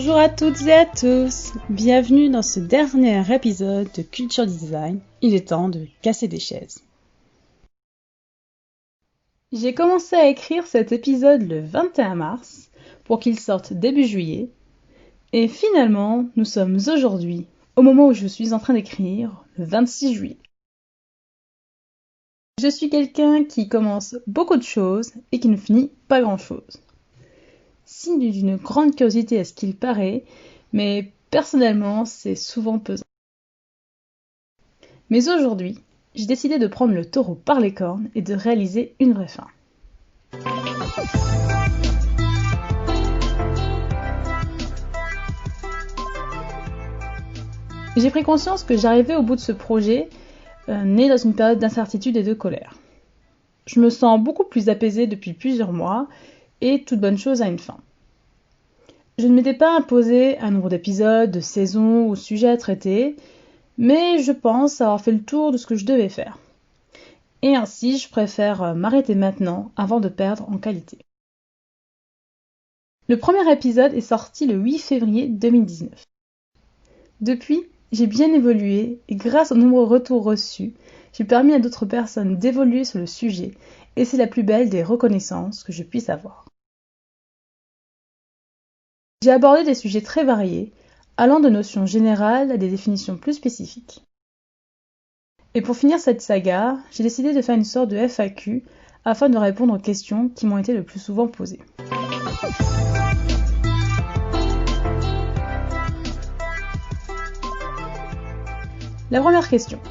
Bonjour à toutes et à tous, bienvenue dans ce dernier épisode de Culture Design, il est temps de casser des chaises. J'ai commencé à écrire cet épisode le 21 mars pour qu'il sorte début juillet, et finalement nous sommes aujourd'hui, au moment où je suis en train d'écrire, le 26 juillet. Je suis quelqu'un qui commence beaucoup de choses et qui ne finit pas grand-chose. Signe d'une grande curiosité à ce qu'il paraît, mais personnellement, c'est souvent pesant. Mais aujourd'hui, j'ai décidé de prendre le taureau par les cornes et de réaliser une vraie fin. J'ai pris conscience que j'arrivais au bout de ce projet, né dans une période d'incertitude et de colère. Je me sens beaucoup plus apaisée depuis plusieurs mois, et toute bonne chose a une fin. Je ne m'étais pas imposé un nombre d'épisodes, de saisons ou sujets à traiter, mais je pense avoir fait le tour de ce que je devais faire. Et ainsi, je préfère m'arrêter maintenant avant de perdre en qualité. Le premier épisode est sorti le 8 février 2019. Depuis, j'ai bien évolué et grâce aux nombreux retours reçus, j'ai permis à d'autres personnes d'évoluer sur le sujet et c'est la plus belle des reconnaissances que je puisse avoir. J'ai abordé des sujets très variés, allant de notions générales à des définitions plus spécifiques. Et pour finir cette saga, j'ai décidé de faire une sorte de FAQ afin de répondre aux questions qui m'ont été le plus souvent posées. La première question.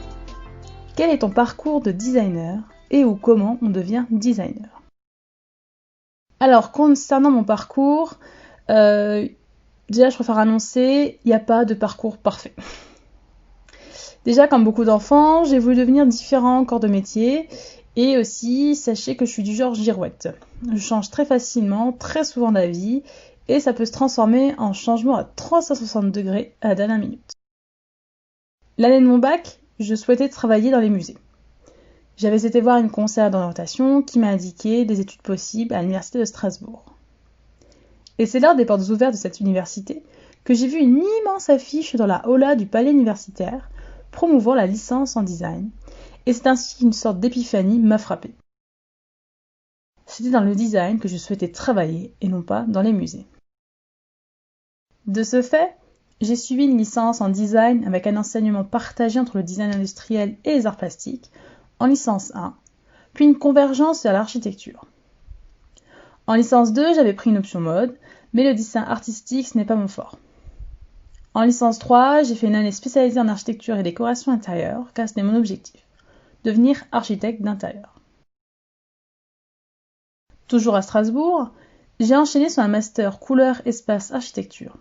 Quel est ton parcours de designer et ou comment on devient designer ? Alors, concernant mon parcours, déjà je préfère annoncer, il n'y a pas de parcours parfait. Déjà, comme beaucoup d'enfants, j'ai voulu devenir différents corps de métier et aussi, sachez que je suis du genre girouette. Je change très facilement, très souvent d'avis et ça peut se transformer en changement à 360 degrés à la dernière minute. L'année de mon bac, je souhaitais travailler dans les musées. J'avais été voir une conseillère d'orientation qui m'a indiqué des études possibles à l'université de Strasbourg. Et c'est lors des portes ouvertes de cette université que j'ai vu une immense affiche dans la aula du palais universitaire promouvant la licence en design, et c'est ainsi qu'une sorte d'épiphanie m'a frappée. C'était dans le design que je souhaitais travailler et non pas dans les musées. De ce fait, j'ai suivi une licence en design avec un enseignement partagé entre le design industriel et les arts plastiques, en licence 1, puis une convergence vers l'architecture. En licence 2, j'avais pris une option mode, mais le dessin artistique, ce n'est pas mon fort. En licence 3, j'ai fait une année spécialisée en architecture et décoration intérieure, car c'était mon objectif, devenir architecte d'intérieur. Toujours à Strasbourg, j'ai enchaîné sur un master couleur espace architecture.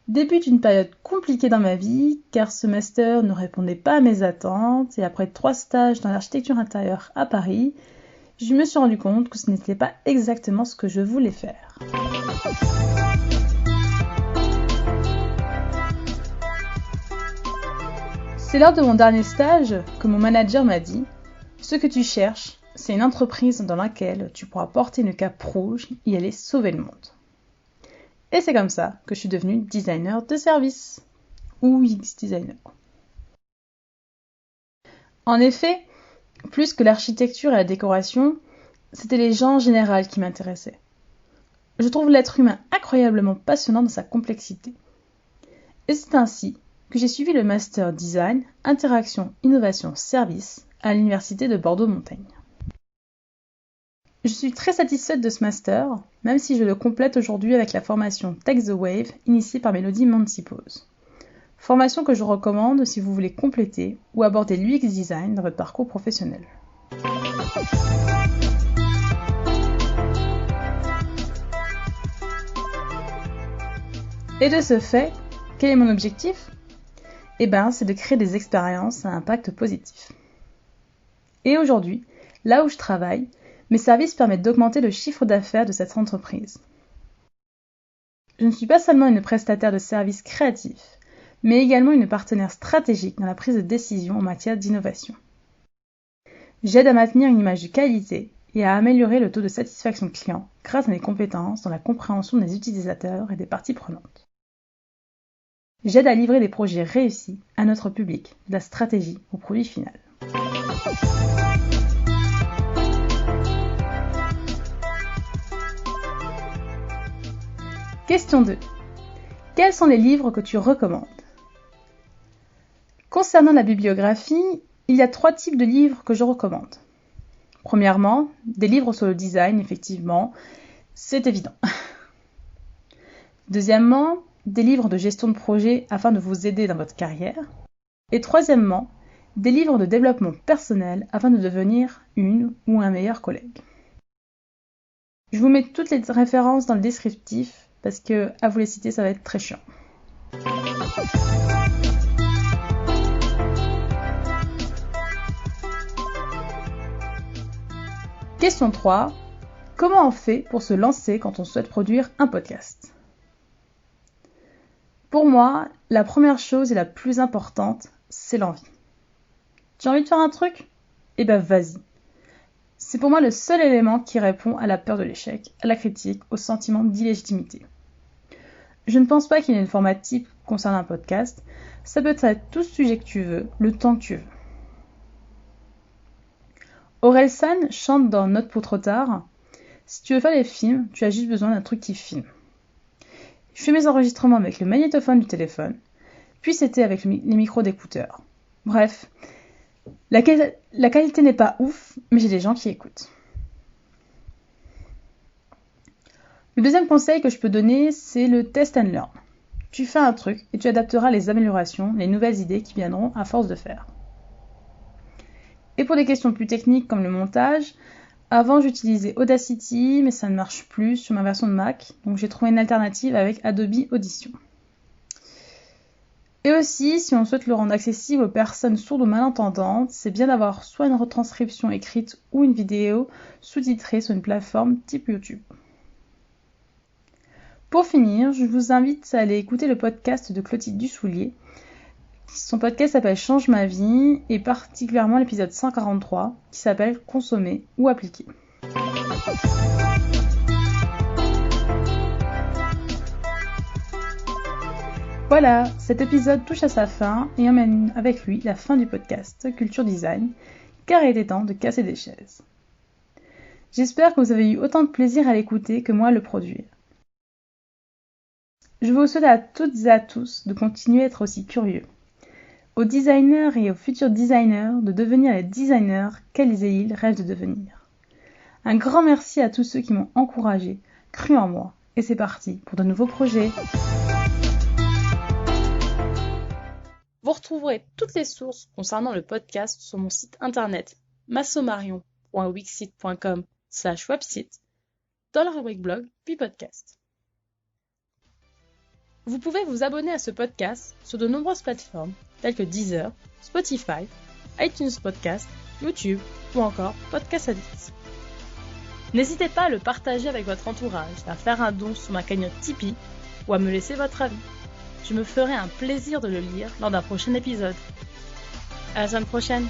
Début d'une période compliquée dans ma vie, car ce master ne répondait pas à mes attentes, et après 3 stages dans l'architecture intérieure à Paris, je me suis rendu compte que ce n'était pas exactement ce que je voulais faire. C'est lors de mon dernier stage que mon manager m'a dit « Ce que tu cherches, c'est une entreprise dans laquelle tu pourras porter une cape rouge et aller sauver le monde. » Et c'est comme ça que je suis devenue designer de service, ou UX designer. En effet, plus que l'architecture et la décoration, c'était les gens en général qui m'intéressaient. Je trouve l'être humain incroyablement passionnant dans sa complexité. Et c'est ainsi que j'ai suivi le Master Design, Interaction, Innovation, Service à l'Université de Bordeaux-Montaigne. Je suis très satisfaite de ce master, même si je le complète aujourd'hui avec la formation Take the Wave initiée par Mélodie Mansipose. Formation que je recommande si vous voulez compléter ou aborder l'UX design dans votre parcours professionnel. Et de ce fait, quel est mon objectif ? C'est de créer des expériences à impact positif. Et aujourd'hui, là où je travaille, mes services permettent d'augmenter le chiffre d'affaires de cette entreprise. Je ne suis pas seulement une prestataire de services créatifs, mais également une partenaire stratégique dans la prise de décision en matière d'innovation. J'aide à maintenir une image de qualité et à améliorer le taux de satisfaction client grâce à mes compétences dans la compréhension des utilisateurs et des parties prenantes. J'aide à livrer des projets réussis à notre public, de la stratégie au produit final. Question 2. Quels sont les livres que tu recommandes ? Concernant la bibliographie, il y a 3 types de livres que je recommande. Premièrement, des livres sur le design, effectivement, c'est évident. Deuxièmement, des livres de gestion de projet afin de vous aider dans votre carrière. Et troisièmement, des livres de développement personnel afin de devenir une ou un meilleur collègue. Je vous mets toutes les références dans le descriptif parce que à vous les citer, ça va être très chiant. Question 3. Comment on fait pour se lancer quand on souhaite produire un podcast ? Pour moi, la première chose et la plus importante, c'est l'envie. Tu as envie de faire un truc ? Eh ben vas-y. C'est pour moi le seul élément qui répond à la peur de l'échec, à la critique, au sentiment d'illégitimité. Je ne pense pas qu'il y ait une format type concernant un podcast. Ça peut être tout sujet que tu veux, le temps que tu veux. Orelsan chante dans Note pour trop tard. Si tu veux faire des films, tu as juste besoin d'un truc qui filme. Je fais mes enregistrements avec le magnétophone du téléphone, puis c'était avec les micros d'écouteurs. Bref, la qualité n'est pas ouf, mais j'ai des gens qui écoutent. Le deuxième conseil que je peux donner, c'est le test and learn. Tu fais un truc et tu adapteras les améliorations, les nouvelles idées qui viendront à force de faire. Et pour des questions plus techniques comme le montage, avant j'utilisais Audacity, mais ça ne marche plus sur ma version de Mac, donc j'ai trouvé une alternative avec Adobe Audition. Et aussi, si on souhaite le rendre accessible aux personnes sourdes ou malentendantes, c'est bien d'avoir soit une retranscription écrite ou une vidéo sous-titrée sur une plateforme type YouTube. Pour finir, je vous invite à aller écouter le podcast de Clotilde Dussoulier. Son podcast s'appelle Change ma vie et particulièrement l'épisode 143 qui s'appelle Consommer ou appliquer. Voilà, cet épisode touche à sa fin et emmène avec lui la fin du podcast Culture Design, car il était temps de casser des chaises. J'espère que vous avez eu autant de plaisir à l'écouter que moi à le produire. Je vous souhaite à toutes et à tous de continuer à être aussi curieux. Aux designers et aux futurs designers de devenir les designers qu'elles et ils rêvent de devenir. Un grand merci à tous ceux qui m'ont encouragé, cru en moi, et c'est parti pour de nouveaux projets. Vous retrouverez toutes les sources concernant le podcast sur mon site internet massomarion.wixsite.com/website dans la rubrique blog puis podcast. Vous pouvez vous abonner à ce podcast sur de nombreuses plateformes telles que Deezer, Spotify, iTunes Podcast, YouTube ou encore Podcast Addict. N'hésitez pas à le partager avec votre entourage, à faire un don sur ma cagnotte Tipeee ou à me laisser votre avis. Je me ferai un plaisir de le lire lors d'un prochain épisode. À la semaine prochaine!